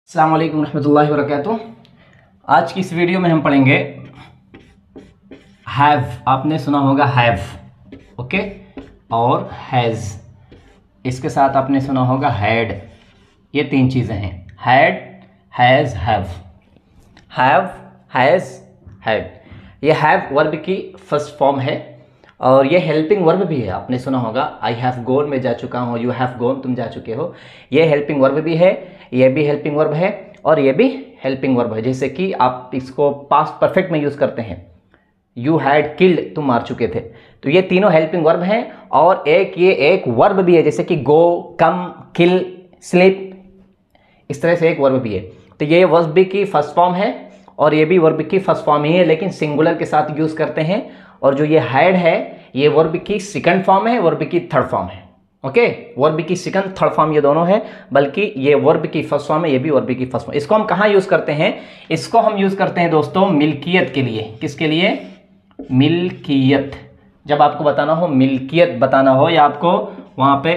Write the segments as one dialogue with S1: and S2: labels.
S1: अस्सलाम वालेकुम रहमतुल्लाहि व बरकातुहू। आज की इस वीडियो में हम पढ़ेंगे हैव। आपने सुना होगा हैव, ओके, और हैज़। इसके साथ आपने सुना होगा हैड। ये तीन चीज़ें हैं, had, has, have. Have, has, had. ये हैव वर्ब की फर्स्ट फॉर्म है और ये हेल्पिंग वर्ब भी है। आपने सुना होगा आई हैव गोन, मैं जा चुका हूँ, यू हैव गोन, तुम जा चुके हो। ये हेल्पिंग वर्ब भी है, ये भी हेल्पिंग वर्ब है और ये भी हेल्पिंग वर्ब है। जैसे कि आप इसको पास्ट परफेक्ट में यूज़ करते हैं, यू हैड किल्ड, तुम मार चुके थे। तो ये तीनों हेल्पिंग वर्ब हैं और ये एक वर्ब भी है, जैसे कि गो, कम, किल, स्लीप, इस तरह से एक वर्ब भी है। तो ये वर्ब भी की फर्स्ट फॉर्म है और ये भी वर्ब की फर्स्ट फॉर्म ही है, लेकिन सिंगुलर के साथ यूज़ करते हैं। और जो ये हैड है ये वर्ब की सेकंड फॉर्म है, वर्ब की थर्ड फॉर्म है। ओके, वर्ब की सेकंड थर्ड फॉर्म ये दोनों है, बल्कि ये वर्ब की फर्स्ट फॉर्म है, ये भी वर्ब की फर्स्ट फॉर्म। इसको हम कहाँ यूज़ करते हैं? इसको हम यूज़ करते हैं दोस्तों मिल्कियत के लिए। किसके लिए? मिल्कियत। जब आपको बताना हो, मिल्कियत बताना हो या आपको वहाँ पे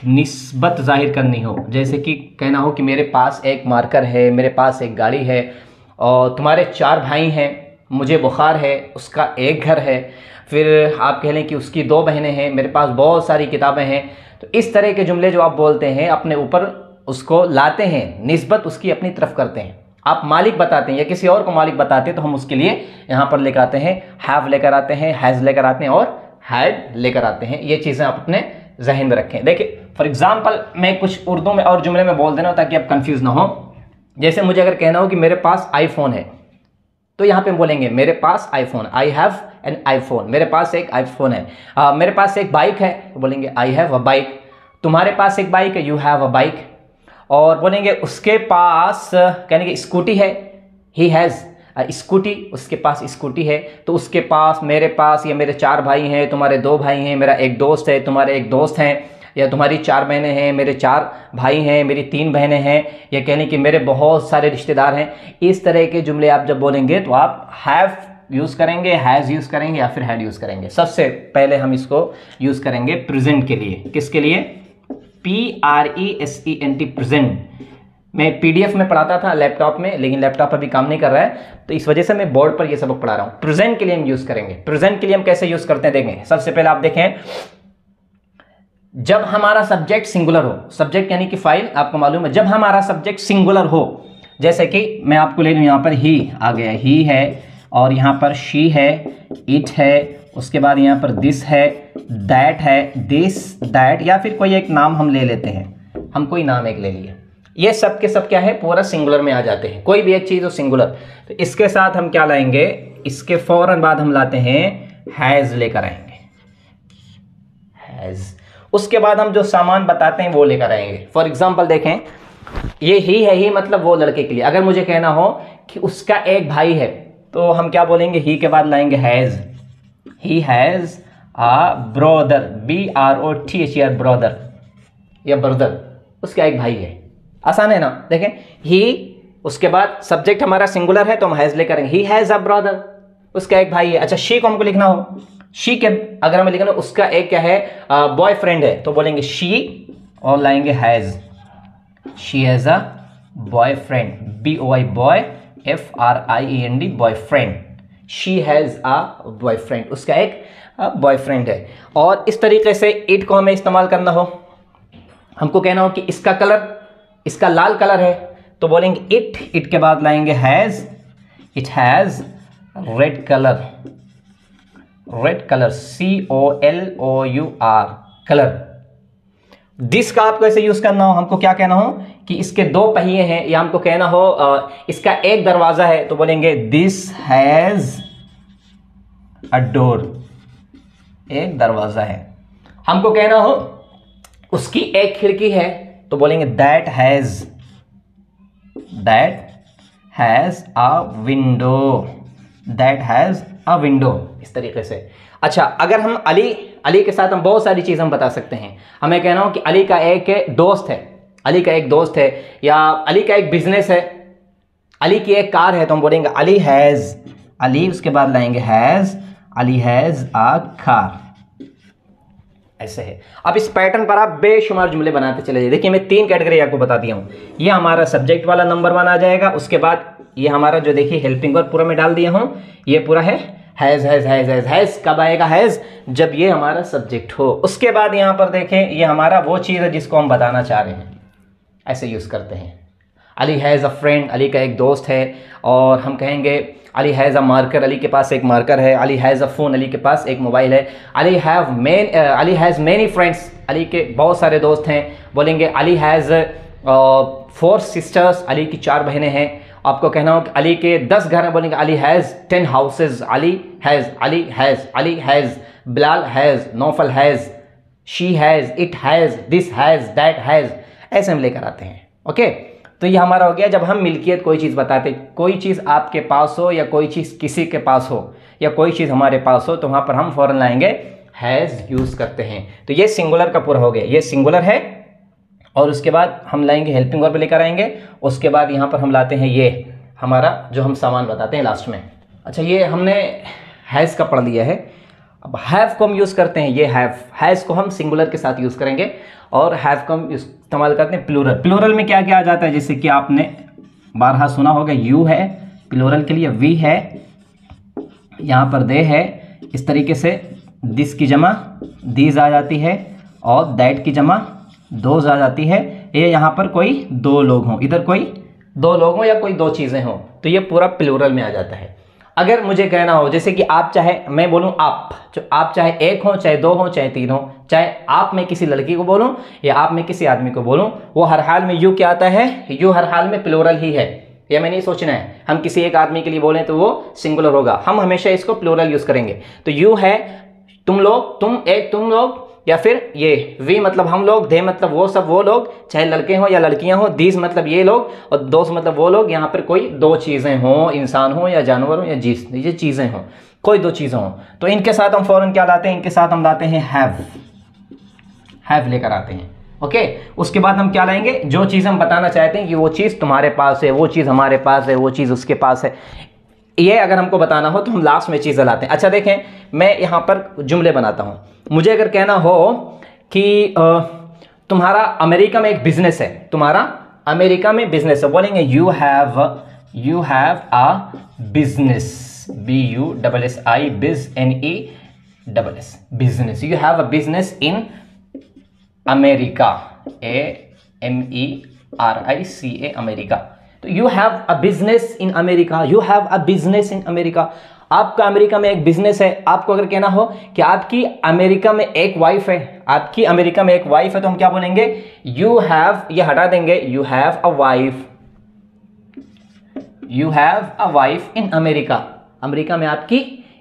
S1: निस्बत जाहिर करनी हो, जैसे कि कहना हो कि मेरे पास एक मार्कर है, मेरे पास एक गाड़ी है और तुम्हारे 4 भाई हैं, मुझे बुखार है, उसका एक घर है, फिर आप कह लें कि उसकी 2 बहनें हैं, मेरे पास बहुत सारी किताबें हैं। तो इस तरह के जुमले जो आप बोलते हैं अपने ऊपर उसको लाते हैं, निस्बत उसकी अपनी तरफ करते हैं। आप मालिक बताते हैं या किसी और को मालिक बताते हैं तो हम उसके लिए यहाँ पर लेकर आते हैं हैव लेकर आते हैं, हैज़ लेकर आते हैं और हैड लेकर आते हैं। ये चीज़ें आप अपने जहन में रखें। देखिए फॉर एग्जाम्पल मैं कुछ उर्दू में और जुमले में बोल देना ताकि आप कंफ्यूज ना हो। जैसे मुझे अगर कहना हो कि मेरे पास आईफोन है, तो यहाँ पे हम बोलेंगे मेरे पास iPhone, I have an iPhone. मेरे पास एक आईफोन है। मेरे पास एक बाइक है, तो बोलेंगे आई हैव अ बाइक। तुम्हारे पास एक बाइक है, यू हैव अ बाइक। और बोलेंगे उसके पास कहने की स्कूटी है, ही हैज़ स्कूटी, उसके पास स्कूटी है। तो उसके पास, मेरे पास, या मेरे 4 भाई हैं, तुम्हारे 2 भाई हैं, मेरा एक दोस्त है, तुम्हारे एक दोस्त हैं, या तुम्हारी 4 बहनें हैं, मेरे 4 भाई हैं, मेरी 3 बहनें हैं, या कहने कि मेरे बहुत सारे रिश्तेदार हैं। इस तरह के जुमले आप जब बोलेंगे तो आप हैव यूज़ करेंगे, हैज़ यूज़ करेंगे या फिर हैड यूज़ करेंगे। सबसे पहले हम इसको यूज़ करेंगे प्रेजेंट के लिए। किसके लिए? PRESENT, present. मैं PDF में पढ़ाता था लैपटॉप में, लेकिन लैपटॉप अभी काम नहीं कर रहा है, तो इस वजह से मैं बोर्ड पर ये सबक पढ़ा रहा हूँ। प्रेजेंट के लिए हम यूज़ करेंगे। प्रेजेंट के लिए हम कैसे यूज़ करते हैं देखें। सबसे पहले आप देखें, जब हमारा सब्जेक्ट सिंगुलर हो, सब्जेक्ट यानी कि फाइल, आपको मालूम है, जब हमारा सब्जेक्ट सिंगुलर हो, जैसे कि मैं आपको ले लूँ, यहाँ पर ही आ गया, ही है, और यहाँ पर शी है, इट है, उसके बाद यहाँ पर दिस है, दैट है, दिस, दैट, या फिर कोई एक नाम हम ले लेते हैं। हम कोई नाम एक ले लिए, ये सब के सब क्या है, पूरा सिंगुलर में आ जाते हैं। कोई भी एक चीज़ हो सिंगुलर, तो इसके साथ हम क्या लाएंगे, इसके फौरन बाद हम लाते हैं हैज़ लेकर आएंगे, हैज़। उसके बाद हम जो सामान बताते हैं वो लेकर आएंगे। फॉर एग्जाम्पल देखें, ये ही है, ही मतलब वो लड़के के लिए। अगर मुझे कहना हो कि उसका एक भाई है, तो हम क्या बोलेंगे, ही के बाद लाएंगे has. He has a brother, BROTHER, brother या ब्रदर, उसका एक भाई है। आसान है ना? देखें, ही, उसके बाद सब्जेक्ट हमारा सिंगुलर है तो हम हैज़ लेकर आएंगे, ही हैज़ अ ब्रदर, उसका एक भाई है। अच्छा, शी को हमको लिखना हो, शी के अगर हमें लिखना, उसका एक क्या है, बॉयफ्रेंड है, तो बोलेंगे शी और लाएंगे has, she has a boyfriend, BOY, boy, FRIEND, boyfriend. She has a boyfriend, उसका एक बॉयफ्रेंड है। और इस तरीके से इट को हमें इस्तेमाल करना हो, हमको कहना हो कि इसका कलर, इसका लाल कलर है, तो बोलेंगे इट, इट के बाद लाएंगे has, it has red colour, red colour, COLOUR, colour. This का आपको ऐसे यूज करना हो, हमको क्या कहना हो कि इसके 2 पहिए हैं, या हमको कहना हो इसका एक दरवाजा है, तो बोलेंगे दिस हैज अ डोर, एक दरवाजा है। हमको कहना हो उसकी एक खिड़की है, तो बोलेंगे that has a window, that has a window, इस तरीके से। अच्छा, अगर हम अली के साथ हम बहुत सारी चीज़ हम बता सकते हैं। हमें कहना हो कि अली का एक दोस्त है, अली का एक दोस्त है, या अली का एक बिजनेस है, अली की एक कार है, तो हम बोलेंगे अली हैज़, अली उसके बाद लाएंगे has, Ali has a car. ऐसे है। अब इस पैटर्न पर आप बेशुमार जुमले बनाते चले जाइए। देखिए मैं 3 कैटेगरी आपको बता दिया हूँ। ये हमारा सब्जेक्ट वाला नंबर 1 आ जाएगा। उसके बाद ये हमारा जो देखिए हेल्पिंग वर्ब पूरा मैं डाल दिया हूँ, ये पूरा है has has has has has. कब आएगा हैज़? जब ये हमारा सब्जेक्ट हो। उसके बाद यहाँ पर देखें ये हमारा वो चीज़ है जिसको हम बताना चाह रहे हैं, ऐसे यूज़ करते हैं। Ali has a friend, Ali का एक दोस्त है। और हम कहेंगे Ali has a marker, Ali के पास एक मार्कर है। Ali has a phone, Ali के पास एक मोबाइल है। Ali has many friends, Ali के बहुत सारे दोस्त हैं। बोलेंगे अली हैज़ 4 सिस्टर्स, अली की 4 बहनें हैं। आपको कहना हो कि अली के 10 घर हैं, बोलेंगे Ali has 10 houses. Ali has, Bilal has, Naufal has, she has, it has, this has, that has. ऐसे हम लेकर आते हैं। ओके, तो ये हमारा हो गया जब हम मिल्कियत कोई चीज़ बताते, कोई चीज़ आपके पास हो या कोई चीज़ किसी के पास हो या कोई चीज़ हमारे पास हो, तो वहाँ पर हम फ़ौरन लाएंगे हैज़ यूज़ करते हैं। तो ये सिंगुलर का पूरा हो गया, ये सिंगुलर है। और उसके बाद हम लाएंगे हेल्पिंग वर्ब लेकर आएंगे। उसके बाद यहाँ पर हम लाते हैं ये हमारा जो हम सामान बताते हैं लास्ट में। अच्छा, ये हमने हैज़ का पढ़ लिया है। अब हैव को हम यूज़ करते हैं, ये हैज़ को हम सिंगुलर के साथ यूज़ करेंगे और हैव को हम इस्तेमाल करते हैं प्लूरल। प्लूरल में क्या क्या आ जाता है, जैसे कि आपने बारहा सुना होगा, यू है प्लूरल के लिए, वी है, यहाँ पर दे है। इस तरीके से दिस की जमा दीज आ जाती है और दैट की जमा दोज आ जाती है। ये यहाँ पर कोई 2 लोग हों, इधर कोई 2 लोग हों या कोई 2 चीज़ें हों, तो ये पूरा प्लूरल में आ जाता है। अगर मुझे कहना हो जैसे कि आप चाहे मैं बोलूं आप, जो आप चाहे 1 हो, चाहे 2 हो, चाहे 3 हो, चाहे आप में किसी लड़की को बोलूं या आप में किसी आदमी को बोलूं, वो हर हाल में यू क्या आता है, यू हर हाल में प्लूरल ही है। ये हमें नहीं सोचना है हम किसी एक आदमी के लिए बोलें तो वो सिंगुलर होगा, हम हमेशा इसको प्लूरल यूज करेंगे। तो यू है तुम लोग, तुम लोग, या फिर ये वी मतलब हम लोग, दे मतलब वो सब वो लोग, चाहे लड़के हों या लड़कियां हों, दीज मतलब ये लोग और दोस्त मतलब वो लोग। यहाँ पर कोई 2 चीज़ें हों, इंसान हो या जानवर हो या ये चीज़ें हों, कोई 2 चीज़ें हों, तो इनके साथ हम फौरन क्या लाते हैं, इनके साथ हम लाते हैं हैव लेकर आते हैं। ओके, उसके बाद हम क्या लाएंगे, जो चीज़ हम बताना चाहते हैं कि वो चीज़ तुम्हारे पास है, वो चीज़ हमारे पास है, वो चीज़ उसके पास है, ये अगर हमको बताना हो तो हम लास्ट में चीज़ें लाते हैं। अच्छा देखें, मैं यहाँ पर जुमले बनाता हूँ। मुझे अगर कहना हो कि तुम्हारा अमेरिका में एक बिजनेस है, तुम्हारा अमेरिका में बिजनेस है, बोलेंगे you have a business, BUSSI, BIZNESS, business. You have a business in America, AMERICA, America. तो you have a business in America, you have a business in America. आपका America में एक business है। आपको अगर कहना हो कि आपकी अमेरिका में एक वाइफ है, आपकी अमेरिका में एक वाइफ है, तो हम क्या बोलेंगे, यू हैव, ये हटा देंगे, you have a wife, you have a wife in America, America में आपकी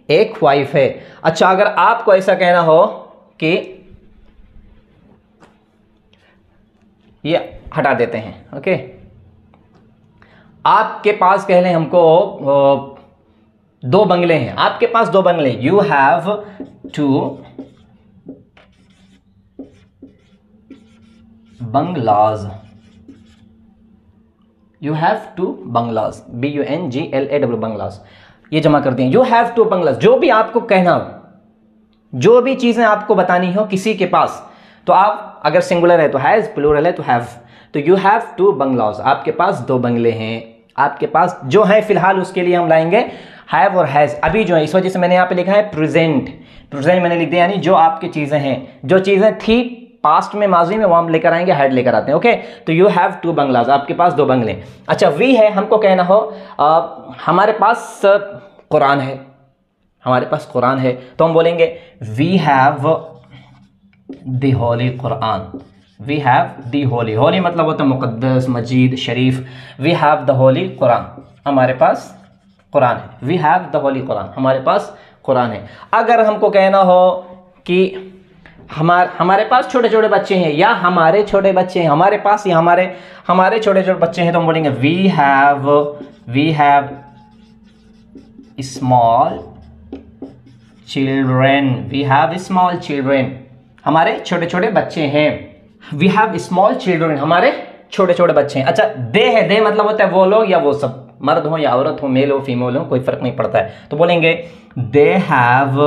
S1: एक वाइफ है। अच्छा, अगर आपको ऐसा कहना हो कि ये हटा देते हैं, ओके, आपके पास कह लें हमको 2 बंगले हैं, आपके पास 2 बंगले, you have 2 बंगलाज, you have 2 बंगलाज, BUNGLAW, बंगलाज, ये जमा कर दिए। यू हैव 2 बंगलाज, जो भी आपको कहना हो, जो भी चीजें आपको बतानी हो किसी के पास, तो आप अगर सिंगुलर है तो हैज, प्लूरल है तो हैव। तो यू हैव 2 बंगलाज, आपके पास 2 बंगले हैं, आपके पास जो है फिलहाल उसके लिए हम लाएंगे हैव और हैज। अभी जो है, इस वजह से मैंने यहाँ पे लिखा है प्रेजेंट, मैंने लिख दिया, यानी जो आपकी चीजें हैं, जो चीजें थी पास्ट में, माजी में, वो हम लेकर आएंगे, हैड लेकर आते हैं। ओके, तो यू हैव 2 बंगलाज, आपके पास 2 बंगले। अच्छा, वी है, हमको कहना हो हमारे पास कुरान है, हमारे पास कुरान है, तो हम बोलेंगे we have the holy Quran, we have the holy, holy मतलब होता है मुकद्दस, मजीद, शरीफ। We have the holy Quran, हमारे पास कुरान है, we have the holy Quran, हमारे पास कुरान है। अगर हमको कहना हो कि हमारे पास छोटे छोटे बच्चे हैं या हमारे छोटे बच्चे हैं, हमारे पास या हमारे छोटे छोटे बच्चे हैं, तो हम बोलेंगे we have small children, we have small children, हमारे छोटे छोटे बच्चे हैं। वी हैव स्मॉल चिल्ड्रेन, हमारे छोटे छोटे बच्चे हैं। अच्छा, दे है, दे मतलब होता है वो लोग या वो सब, मर्द हो या औरत हो, मेल हो फीमेल हो, कोई फर्क नहीं पड़ता है, तो बोलेंगे दे हैव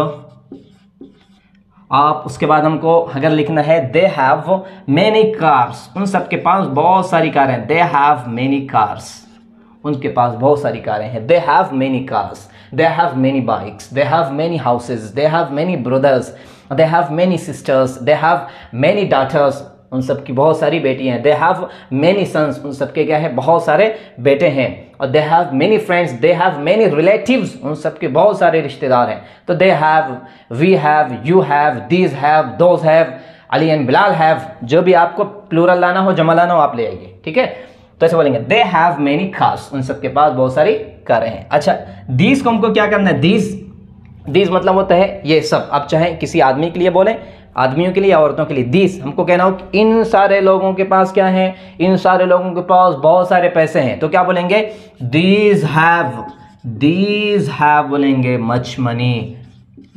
S1: आप उसके बाद हमको अगर लिखना है दे हैव मैनी कार्स, उन सब के पास बहुत सारी कारें हैं। दे हैव मैनी कार्स, उनके पास बहुत सारी कारें हैं। They have many cars, they have many bikes, they have many houses, they have many brothers, they have many sisters, they have many daughters, उन सब की बहुत सारी बेटियां हैं। दे हैव मैनी सन्स, उन सब के क्या है बहुत सारे बेटे हैं। और they have many friends, they have many relatives, उन सब के बहुत सारे रिश्तेदार हैं। तो they have, we have, you have, these have, those have, Ali and Bilal have, जो भी आपको प्लूरल लाना हो, जमा लाना हो, आप ले आइए, ठीक है। तो ऐसे बोलेंगे दे हैव मैनी कार्स, उन सब के पास बहुत सारी कारें हैं। अच्छा, दीज को हमको क्या करना है, दीज मतलब होता है ये सब। आप चाहे किसी आदमी के लिए बोलें, आदमियों के लिए या औरतों के लिए, दीज हमको कहना हो कि इन सारे लोगों के पास क्या है, इन सारे लोगों के पास बहुत सारे पैसे हैं। तो क्या बोलेंगे, दीज हैव बोलेंगे much money,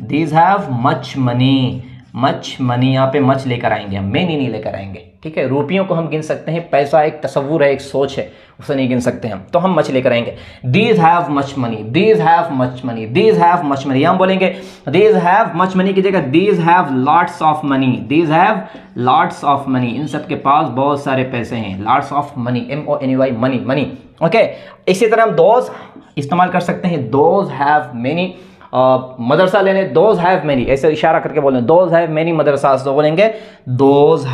S1: these have much money, much money, यहाँ पे मच लेकर आएंगे हम, मेनी नहीं लेकर आएंगे, ठीक है। रुपयों को हम गिन सकते हैं, पैसा एक तस्वुर है, एक सोच है, उसे नहीं गिन सकते हम, तो हम मच लेकर आएंगे। These have much money, these have much money, these have much money. हम बोलेंगे दीज हैव मच मनी की जगह these have lots of money, these have lots of money, इन सब के पास बहुत सारे पैसे हैं। Lots of money, MONEY, money, money, okay. इसी तरह हम दोज इस्तेमाल कर सकते हैं, दोज हैव मेनी। मदरसा लेने, दोज हैव मेनी, ऐसे इशारा करके बोलें, दोज हैव मेनी मदरसास, तो बोलेंगे दोज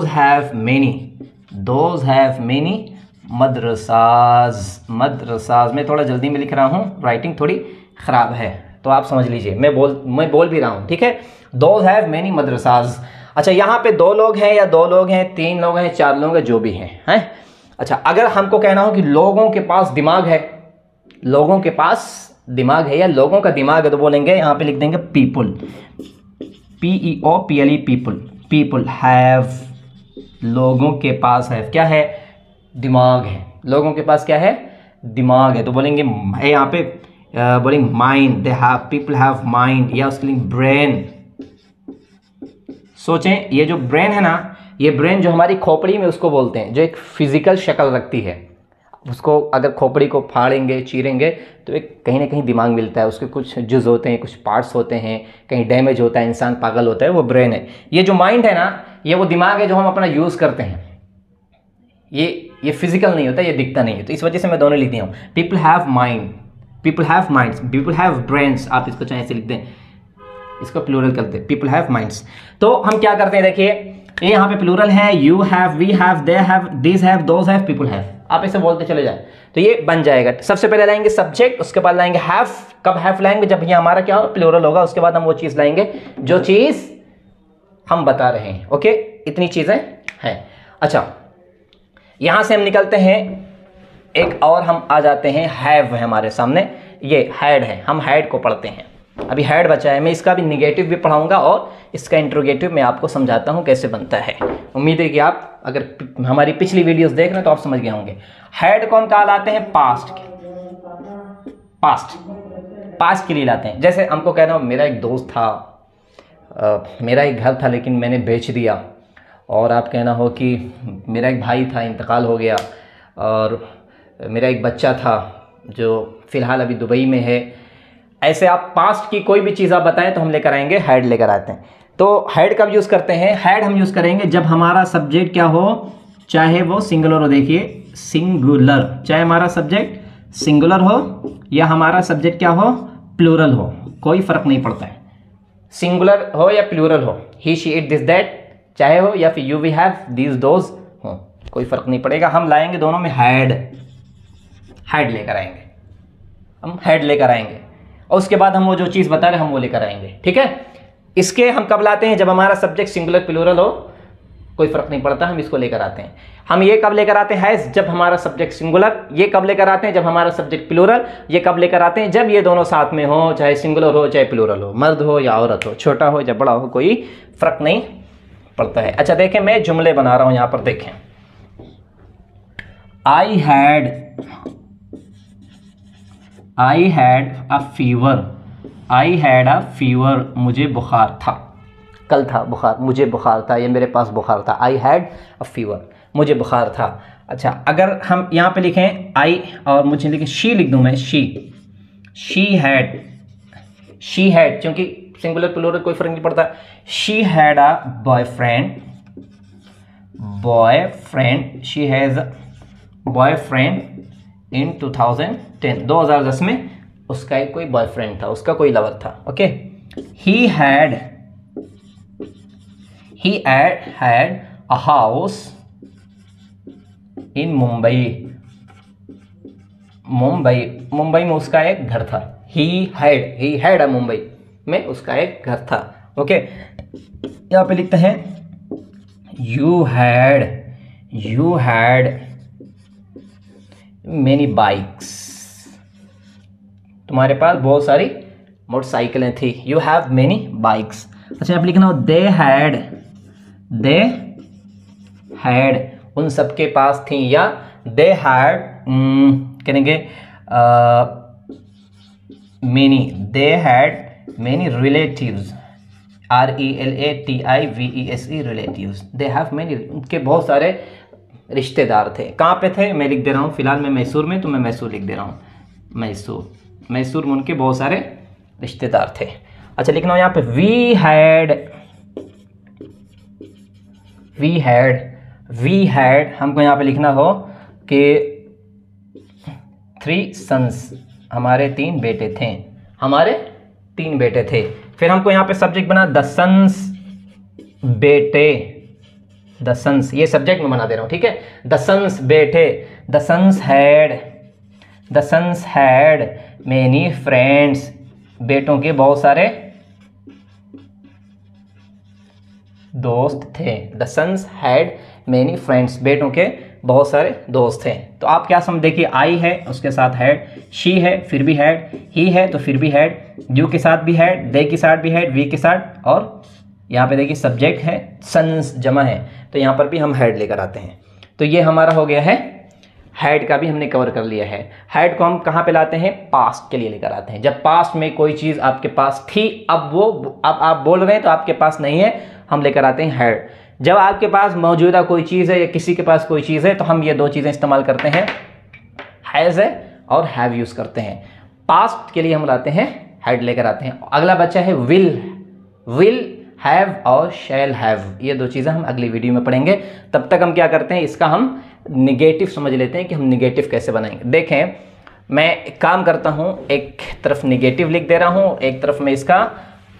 S1: हैव मेनी मदरसाज। मदरसाज में थोड़ा जल्दी में लिख रहा हूँ, राइटिंग थोड़ी ख़राब है, तो आप समझ लीजिए, मैं बोल भी रहा हूँ, ठीक है। Those have many मदरसाज। अच्छा, यहाँ पे 2 लोग हैं या 2 लोग हैं, 3 लोग हैं, 4 लोग हैं, जो भी हैं। अच्छा, अगर हमको कहना हो कि लोगों के पास दिमाग है, लोगों के पास दिमाग है या लोगों का दिमाग है, तो बोलेंगे यहाँ पे लिख देंगे पीपल, PEOPLE, पीपल हैव, लोगों के पास है क्या है, दिमाग है। लोगों के पास क्या है, दिमाग है, तो बोलेंगे यहाँ पे बोलेंगे mind, they have, people have mind, या उसके लिए ब्रेन। सोचें, ये जो ब्रेन है ना, ये ब्रेन जो हमारी खोपड़ी में उसको बोलते हैं, जो एक फिजिकल शक्ल रखती है, उसको अगर खोपड़ी को फाड़ेंगे, चीरेंगे, तो एक कहीं ना कहीं दिमाग मिलता है, उसके कुछ जुज होते हैं, कुछ पार्ट्स होते हैं, कहीं डैमेज होता है, इंसान पागल होता है, वो ब्रेन है। ये जो माइंड है ना, ये वो दिमाग है जो हम अपना यूज़ करते हैं, ये फिजिकल नहीं होता, ये दिखता नहीं है, तो इस वजह से मैं दोनों लिख दिया हूँ। People have mind, people have minds, people have brains, आप इसको चाहे ऐसे लिख दें, इसको प्लूरल कर दें, पीपल हैव माइंड्स। तो हम क्या करते हैं, देखिए ये यहाँ पे प्लूरल है, you have, we have, they have, this have, those have, people have, आप ऐसे बोलते चले जाए, तो ये बन जाएगा। सबसे पहले लाएंगे सब्जेक्ट, उसके बाद लाएंगे हैव। कब हैव लाएंगे, जब ये हमारा क्या होगा, प्लूरल होगा, उसके बाद हम वो चीज़ लाएंगे जो चीज़ हम बता रहे हैं, ओके। इतनी चीज़ें हैं। अच्छा, यहाँ से हम निकलते हैं, एक और हम आ जाते हैं, हैव है हमारे सामने, ये हैड है, हम हैड को पढ़ते हैं। अभी हैड बचा है, मैं इसका भी निगेटिव भी पढ़ाऊंगा और इसका इंट्रोगेटिव मैं आपको समझाता हूँ कैसे बनता है। उम्मीद है कि आप अगर हमारी पिछली वीडियोस देख रहे हैं तो आप समझ गए होंगे। हैड को हम कहाँ लाते हैं, पास्ट के, पास्ट के लिए लाते हैं। जैसे हमको कहना हो, मेरा एक दोस्त था, मेरा एक घर था लेकिन मैंने बेच दिया, और आप कहना हो कि मेरा एक भाई था, इंतकाल हो गया, और मेरा एक बच्चा था जो फ़िलहाल अभी दुबई में है। ऐसे आप पास्ट की कोई भी चीज़ आप बताएं तो हम लेकर आएंगे, हैड लेकर आते हैं। तो हैड कब यूज़ करते हैं, हैड हम यूज़ करेंगे जब हमारा सब्जेक्ट क्या हो, चाहे वो सिंगुलर हो, देखिए सिंगुलर, चाहे हमारा सब्जेक्ट सिंगुलर हो या हमारा सब्जेक्ट क्या हो, प्लूरल हो, कोई फ़र्क नहीं पड़ता है, सिंगुलर हो या प्लूरल हो, he she it this that चाहे हो, या फिर you we have, these those हो, कोई फ़र्क नहीं पड़ेगा। हम लाएंगे दोनों में हैड लेकर आएंगे, हम हैड लेकर आएंगे, और उसके बाद हम वो जो चीज़ बता रहे हैं हम वो लेकर आएंगे, ठीक है। इसके हम कब लाते हैं, जब हमारा सब्जेक्ट सिंगुलर प्लूरल हो, कोई फ़र्क नहीं पड़ता, हम इसको लेकर आते हैं। हम ये कब लेकर आते हैं, हैज़, जब हमारा सब्जेक्ट सिंगुलर। ये कब लेकर आते हैं, जब हमारा सब्जेक्ट प्लूरल। ये कब लेकर आते हैं, जब ये दोनों साथ में हो, चाहे सिंगुलर हो चाहे प्लूरल हो, मर्द हो या औरत हो, छोटा हो या बड़ा हो, कोई फ़र्क नहीं पड़ता है। अच्छा देखें, मैं जुमले बना रहा हूँ यहाँ पर, देखें, I had a fever, I had a fever, मुझे बुखार था, कल था बुखार, मुझे बुखार था, ये मेरे पास बुखार था, आई हैड अ फीवर, मुझे बुखार था। अच्छा, अगर हम यहाँ पे लिखें आई और मुझे लिखें शी लिख दूँ मैं, शी हैड, क्योंकि सिंगुलर प्लूरल कोई फर्क नहीं पड़ता। She had a boyfriend, she has boyfriend इन 2010, 2010 में उसका एक कोई बॉयफ्रेंड था, उसका कोई लवर था। Okay, he had a house in Mumbai, Mumbai में उसका एक घर था। ही हैड मुंबई में उसका एक घर था। ओके, यहाँ पे लिखते हैं यू हैड मेनी बाइक्स, तुम्हारे पास बहुत सारी मोटरसाइकिलें थी। You have many bikes. अच्छा, आप लिखना हो दे हैड उन सबके पास थी, या दे हैड करेंगे they had many relatives, RELATIVES relatives. They have many, उनके बहुत सारे रिश्तेदार थे। कहाँ पे थे मैं लिख दे रहा हूँ, फिलहाल मैं मैसूर में, तो मैं मैसूर लिख दे रहा हूँ। मैसूर में उनके बहुत सारे रिश्तेदार थे। अच्छा, लिखना हो यहाँ पे वी हैड हमको यहाँ पे लिखना हो कि 3 sons, हमारे 3 बेटे थे। फिर हमको यहाँ पे सब्जेक्ट बना द सन्स, ये सब्जेक्ट में बना दे रहा हूँ, ठीक है। द सन्स बेटे, the sons had many friends, बेटों के बहुत सारे दोस्त थे। The sons had many friends, बेटों के बहुत सारे दोस्त थे। तो आप क्या समझ, देखिए आई है उसके साथ हैड, शी है फिर भी हैड, ही है तो फिर भी हैड, यू के साथ भी हैड, दे के साथ भी हैड, वी के साथ, और यहाँ पे देखिए सब्जेक्ट है, सन्स जमा है, तो यहाँ पर भी हम हैड लेकर आते हैं। तो ये हमारा हो गया है, हैड का भी हमने कवर कर लिया है। हैड को हम कहाँ पे लाते हैं, पास्ट के लिए लेकर आते हैं। जब पास्ट में कोई चीज़ आपके पास थी, अब आप बोल रहे हैं तो आपके पास नहीं है, हम लेकर आते हैं हैड। जब आपके पास मौजूदा कोई चीज़ है या किसी के पास कोई चीज़ है, तो हम ये 2 चीज़ें इस्तेमाल करते हैं, हैज़ है और हैव यूज़ करते हैं। पास्ट के लिए हम लाते हैं हैड लेकर आते हैं। अगला बच्चा है विल हैव और शैल हैव, ये 2 चीज़ें हम अगली वीडियो में पढ़ेंगे। तब तक हम क्या करते हैं, इसका हम निगेटिव समझ लेते हैं कि हम निगेटिव कैसे बनाएंगे। देखें, मैं एक काम करता हूँ, एक तरफ निगेटिव लिख दे रहा हूँ, एक तरफ मैं इसका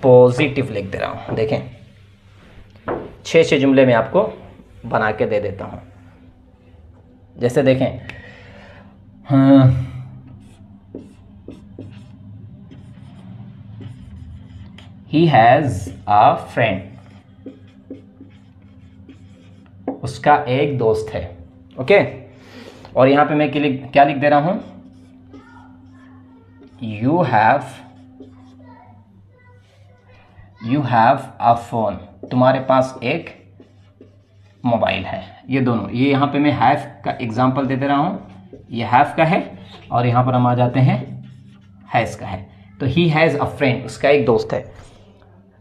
S1: पॉजिटिव लिख दे रहा हूँ। देखें, 6 जुमले में आपको बना के दे देता हूँ। जैसे देखें, ही हैज़ अ फ्रेंड, उसका एक दोस्त है। ओके, और यहाँ पे मैं क्या लिख दे रहा हूँ, यू हैव अ फोन, तुम्हारे पास एक मोबाइल है। ये दोनों, ये यहाँ पे मैं हैव का एग्जांपल दे रहा हूँ, ये हैव का है, और यहाँ पर हम आ जाते हैं हैज़ का है। तो ही हैज़ अ फ्रेंड, उसका एक दोस्त है।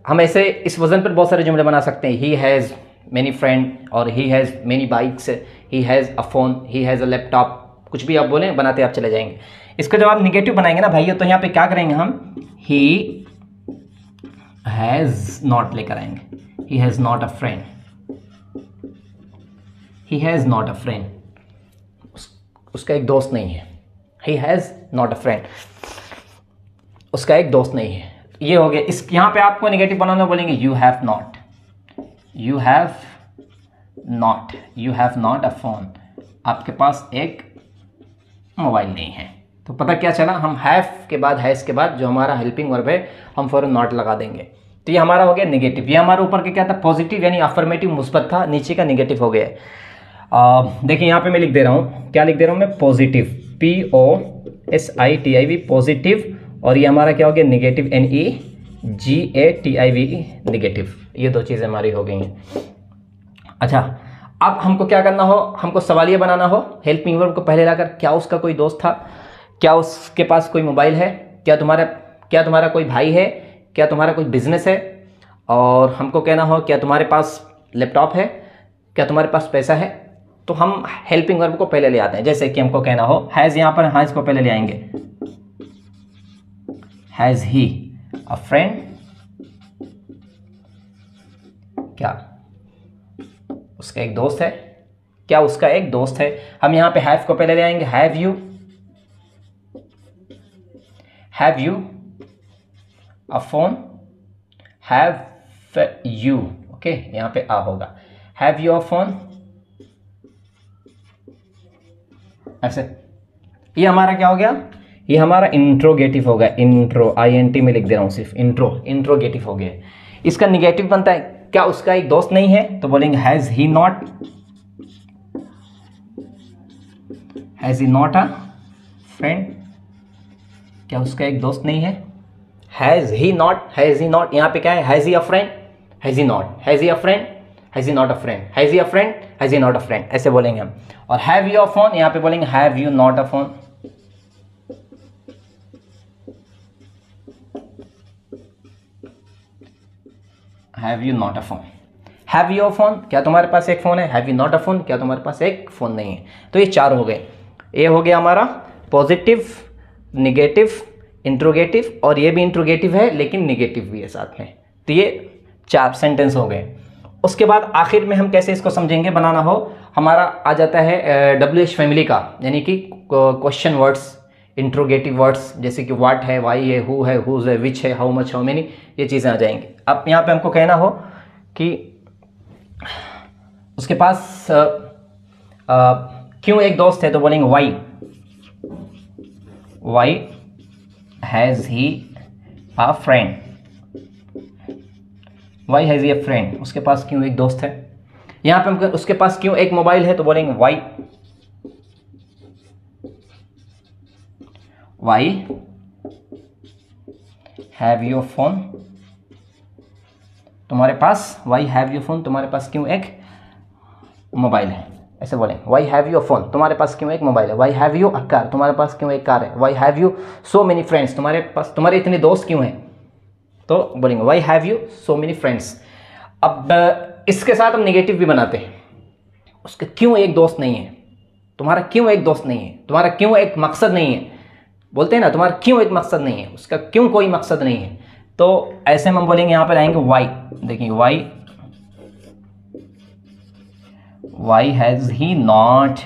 S1: हम ऐसे इस वजन पर बहुत सारे जुमले बना सकते हैं, ही हैज़ मेनी फ्रेंड, और he has many bikes, he has a phone, he has a laptop, कुछ भी आप बोलें बनाते आप चले जाएंगे। इसका जब आप निगेटिव बनाएंगे ना भाइयों, तो यहाँ पे क्या करेंगे हम, ही हैज़ नॉट लेकर आएंगे, he has not a friend, he has not a friend, उसका एक दोस्त नहीं है। He has not a friend, उसका एक दोस्त नहीं है। ये हो गया। इस यहाँ पे आपको नेगेटिव बनाना, बोलेंगे you have not a phone, आपके पास एक मोबाइल नहीं है। तो पता क्या चला, हम हैव के बाद, हैज़ के बाद जो हमारा हेल्पिंग वर्ब है, हम फौरन नॉट लगा देंगे। तो ये हमारा हो गया नेगेटिव। ये हमारे ऊपर के क्या था, पॉजिटिव यानी अफर्मेटिव मुस्बत था, नीचे का नेगेटिव हो गया। देखिए यहाँ पे मैं लिख दे रहा हूँ, क्या लिख दे रहा हूँ मैं, पॉजिटिव, POSITIV पॉजिटिव, और ये हमारा क्या हो गया, नेगेटिव, NEGATIVE नेगेटिव। ये 2 चीज़ें हमारी हो गई हैं। अच्छा, अब हमको क्या करना हो, हमको सवालिया बनाना हो, हेल्पिंग वर्ब को पहले लाकर, क्या उसका कोई दोस्त था, क्या उसके पास कोई मोबाइल है, क्या तुम्हारा कोई भाई है, क्या तुम्हारा कोई बिजनेस है, और हमको कहना हो क्या तुम्हारे पास लैपटॉप है, क्या तुम्हारे पास पैसा है। तो हम हेल्पिंग वर्ब को पहले ले आते हैं। जैसे कि हमको कहना हो हैज़, यहाँ पर हैज़ को पहले ले आएंगे, हैज़ ही अ फ्रेंड, क्या उसका एक दोस्त है? क्या उसका एक दोस्त है? हम यहाँ पे हैव को पहले ले आएंगे, have you a phone, have you, okay, यहाँ पे आ होगा, हैव यू अ फोन, ऐसे। ये हमारा क्या हो गया? ये हमारा इंट्रोगेटिव हो गया, इंट्रो, INT में लिख दे रहा हूँ सिर्फ, इंट्रोगेटिव हो गया। इसका निगेटिव बनता है, क्या उसका एक दोस्त नहीं है? तो बोलेंगे has he not a friend, क्या उसका एक दोस्त नहीं है? हैज़ ही नॉट, यहाँ पे क्या है? Has he a friend, has he not, has he a friend, has he not a friend, has he a friend, has he not a friend, ऐसे बोलेंगे हम। और हैव यू अ फोन, यहाँ पे बोलेंगे have you not a phone, have you not a phone. Have you a phone, क्या तुम्हारे पास एक फ़ोन है? Have you not a phone, क्या तुम्हारे पास एक फ़ोन नहीं है? तो ये 4 हो गए। ये हो गया हमारा पॉजिटिव, निगेटिव, इंट्रोगेटिव, और ये भी इंट्रोगेटिव है लेकिन निगेटिव भी है साथ में। तो ये 4 सेंटेंस हो गए। उसके बाद आखिर में हम कैसे इसको समझेंगे बनाना हो, हमारा आ जाता है WH फैमिली का, यानी कि क्वेश्चन वर्ड्स, इंट्रोगेटिव वर्ड्स, जैसे कि व्हाट है, वाई है, हु है, हुज है, विच है, हाउ मच, हाउ मेनी, ये चीज़ें आ जाएंगी। अब यहाँ पे हमको कहना हो कि उसके पास क्यों एक दोस्त है, तो बोलेंगे why has he a friend, why has he a friend, उसके पास क्यों एक दोस्त है। यहाँ पे हम उसके पास क्यों एक मोबाइल है, तो बोलेंगे वाई हैव यू फोन, तुम्हारे पास, वाई हैव यू फोन, तुम्हारे पास क्यों एक मोबाइल है, ऐसे बोलेंगे। वाई हैव यू फोन, तुम्हारे पास क्यों एक मोबाइल है। Why have you a car, तुम्हारे पास क्यों एक कार है। Why have you so many friends, तुम्हारे इतने दोस्त क्यों हैं, तो बोलेंगे why have you so many friends. अब इसके साथ हम नेगेटिव भी बनाते हैं, उसका क्यों एक दोस्त नहीं है, तुम्हारा क्यों एक दोस्त नहीं है, तुम्हारा क्यों एक मकसद नहीं है, बोलते हैं ना, तुम्हारा क्यों एक मकसद नहीं है, उसका क्यों कोई मकसद नहीं है। तो ऐसे हम बोलेंगे, यहाँ पर आएंगे वाई, देखिए why has he not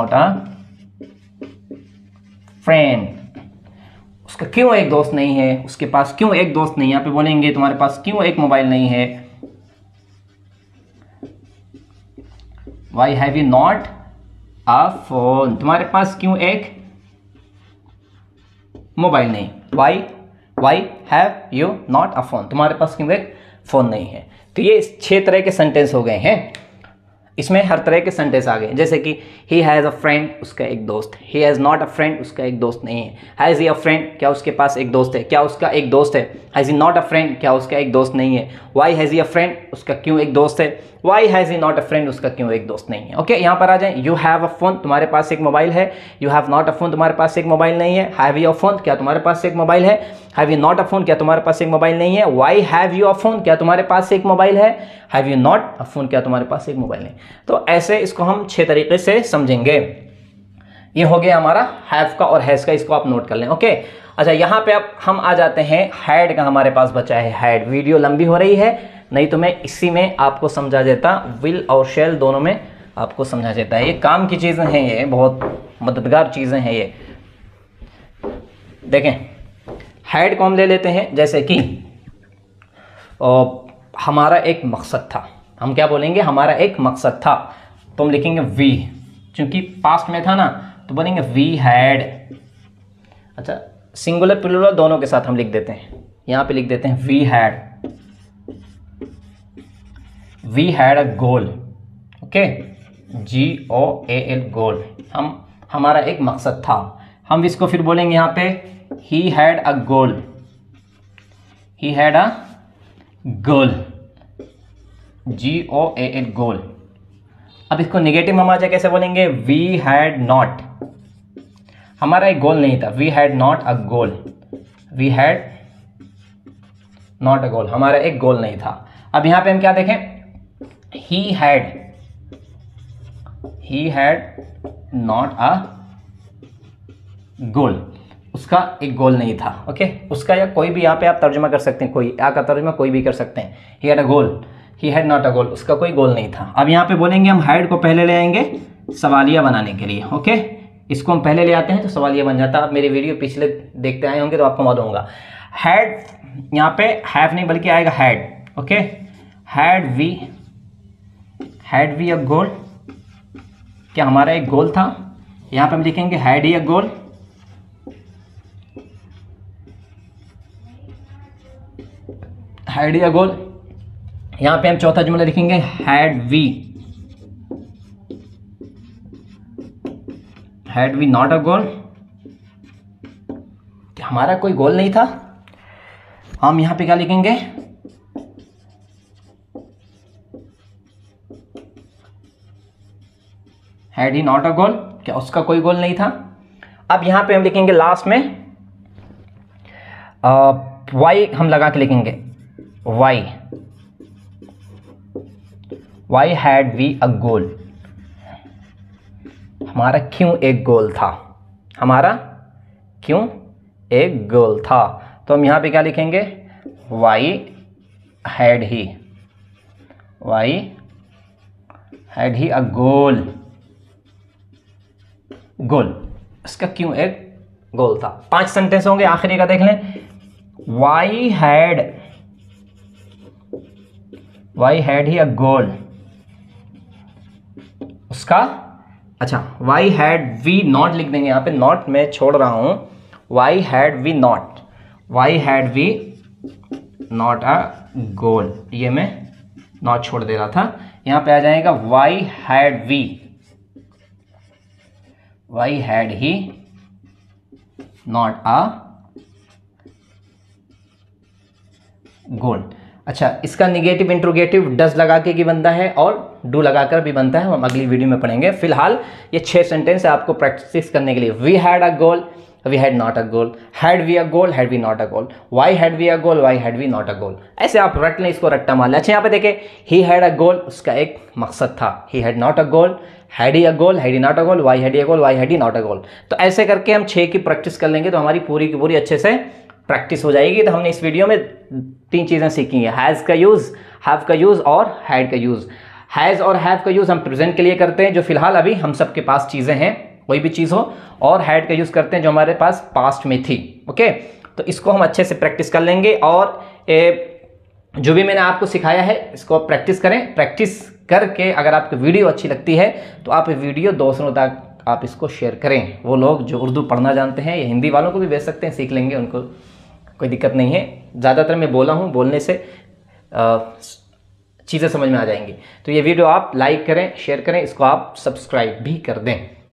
S1: a friend, उसका क्यों एक दोस्त नहीं है, उसके पास क्यों एक दोस्त नहीं है। यहाँ पे बोलेंगे तुम्हारे पास क्यों एक मोबाइल नहीं है, why have you not a phone, तुम्हारे पास क्यों एक मोबाइल नहीं। Why have you not a phone, तुम्हारे पास क्यों एक फोन नहीं है। तो ये 6 तरह के सेंटेंस हो गए हैं, इसमें हर तरह के सेंटेंस आ गए, जैसे कि ही हैज़ अ फ्रेंड, उसका एक दोस्त, he has not a friend, उसका एक दोस्त नहीं है। हैज़ ही अ फ्रेंड, क्या उसके पास एक दोस्त है, क्या उसका एक दोस्त है। Has he not a friend, क्या उसका एक दोस्त नहीं है। Why has he a friend, उसका क्यों एक दोस्त है। Why has he not a friend, उसका क्यों एक दोस्त नहीं है। ओके, यहाँ पर आ जाए, यू हैव अ फोन, तुम्हारे पास एक मोबाइल है। You have not a phone, तुम्हारे पास एक मोबाइल नहीं है। हैव यू अ फोन, क्या तुम्हारे पास एक मोबाइल है। Have you not a phone, क्या तुम्हारे पास एक मोबाइल नहीं है। Why have you a phone, क्या तुम्हारे पास एक मोबाइल है। Have you not a phone, क्या तुम्हारे पास एक मोबाइल नहीं। तो ऐसे इसको हम 6 तरीके से समझेंगे। ये हो गया हमारा हैव का और हैज़ का, इसको आप नोट कर लें। ओके, अच्छा, यहाँ पे अब हम आ जाते हैं हैड का, हमारे पास बचा है हैड। वीडियो लंबी हो रही है, नहीं तो मैं इसी में आपको समझा देता, विल और शेल दोनों में आपको समझा देता है। ये काम की चीज़ें हैं, ये बहुत मददगार चीज़ें हैं ये। देखें, हैड को हम ले लेते हैं, जैसे कि हमारा एक मकसद था, हम क्या बोलेंगे, हमारा एक मकसद था, तो हम लिखेंगे वी, क्योंकि पास्ट में था ना, तो बोलेंगे वी हैड। अच्छा, सिंगुलर प्लूरल दोनों के साथ हम लिख देते हैं, यहाँ पे लिख देते हैं we had a goal. Okay, GOAL, goal, हमारा एक मकसद था। हम इसको फिर बोलेंगे यहाँ पे ही हैड अ गोल, GOAL, गोल। अब इसको नेगेटिव में हम आ जाए, कैसे बोलेंगे, वी हैड नॉट, हमारा एक गोल नहीं था। वी हैड नॉट अ गोल, हमारा एक गोल नहीं था। अब यहां पे हम क्या देखें, ही हैड नॉट अ गोल, उसका एक गोल नहीं था। ओके, उसका या कोई भी यहाँ पे आप तर्जुमा कर सकते हैं, कोई आ का तर्जुमा कोई भी कर सकते हैं। He had a goal, he had not a goal, उसका कोई गोल नहीं था। अब यहाँ पे बोलेंगे हम हैड को पहले ले आएंगे सवालिया बनाने के लिए। ओके, इसको हम पहले ले आते हैं तो सवालिया बन जाता है। आप मेरी वीडियो पिछले देखते आए होंगे तो आपको मालूम होगा। हैड यहाँ पे हैव नहीं बल्कि आएगा had. Okay, had we a गोल, क्या हमारा एक गोल था। यहाँ पे हम लिखेंगे had he a goal. Had he a गोल। यहाँ पे हम चौथा जुमला लिखेंगे हैड वी नॉट अ गोल, क्या हमारा कोई गोल नहीं था। हम यहाँ पे क्या लिखेंगे, हैड ही नॉट अ गोल, क्या उसका कोई गोल नहीं था। अब यहाँ पे हम लिखेंगे लास्ट में वाई हम लगा के लिखेंगे, वाई हैड वी अ गोल, हमारा क्यों एक गोल था, हमारा क्यों एक गोल था। तो हम यहाँ पे क्या लिखेंगे, वाई हैड ही अ गोल, इसका क्यों एक गोल था। 5 सेंटेंस होंगे, आखिरी का देख लें। Y had he a goal, उसका, अच्छा वाई हैड वी नॉट लिख देंगे, यहाँ पे नॉट मैं छोड़ रहा हूं। Why had we not a goal, ये मैं नॉट छोड़ दे रहा था। यहाँ पे आ जाएगा why had he not a goal. अच्छा, इसका निगेटिव इंट्रोगेटिव डज लगा के भी बनता है और डू लगाकर भी बनता है, हम अगली वीडियो में पढ़ेंगे। फिलहाल ये 6 सेंटेंस है आपको प्रैक्टिस करने के लिए। We had a goal, we had not a goal, had we a goal, had we not a goal, why had we a goal, why had we not a goal. ऐसे आप रट लें, इसको रट्टा मार लें। अच्छा, यहाँ पे देखें, ही हैड अ गोल, उसका एक मकसद था। He had not a goal, had he a goal, had he not a goal, why had he a goal, why had he not a goal. तो ऐसे करके हम 6 की प्रैक्टिस कर लेंगे तो हमारी पूरी की पूरी अच्छे से प्रैक्टिस हो जाएगी। तो हमने इस वीडियो में 3 चीज़ें सीखी हैं, हैज़ का यूज़, हैव का यूज़ और हैड का यूज़। हैज़ और हैव का यूज़ हम प्रेजेंट के लिए करते हैं, जो फिलहाल अभी हम सबके पास चीज़ें हैं, कोई भी चीज़ हो, और हैड का यूज़ करते हैं जो हमारे पास पास्ट में थी। ओके, तो इसको हम अच्छे से प्रैक्टिस कर लेंगे। और जो भी मैंने आपको सिखाया है इसको आप प्रैक्टिस करें। प्रैक्टिस करके अगर आपको वीडियो अच्छी लगती है तो आप वीडियो दूसरों तक आप इसको शेयर करें। वो लोग जो उर्दू पढ़ना जानते हैं या हिंदी वालों को भी भेज सकते हैं, सीख लेंगे, उनको कोई दिक्कत नहीं है। ज़्यादातर मैं बोला हूँ, बोलने से चीज़ें समझ में आ जाएंगी। तो ये वीडियो आप लाइक करें, शेयर करें, इसको आप सब्सक्राइब भी कर दें।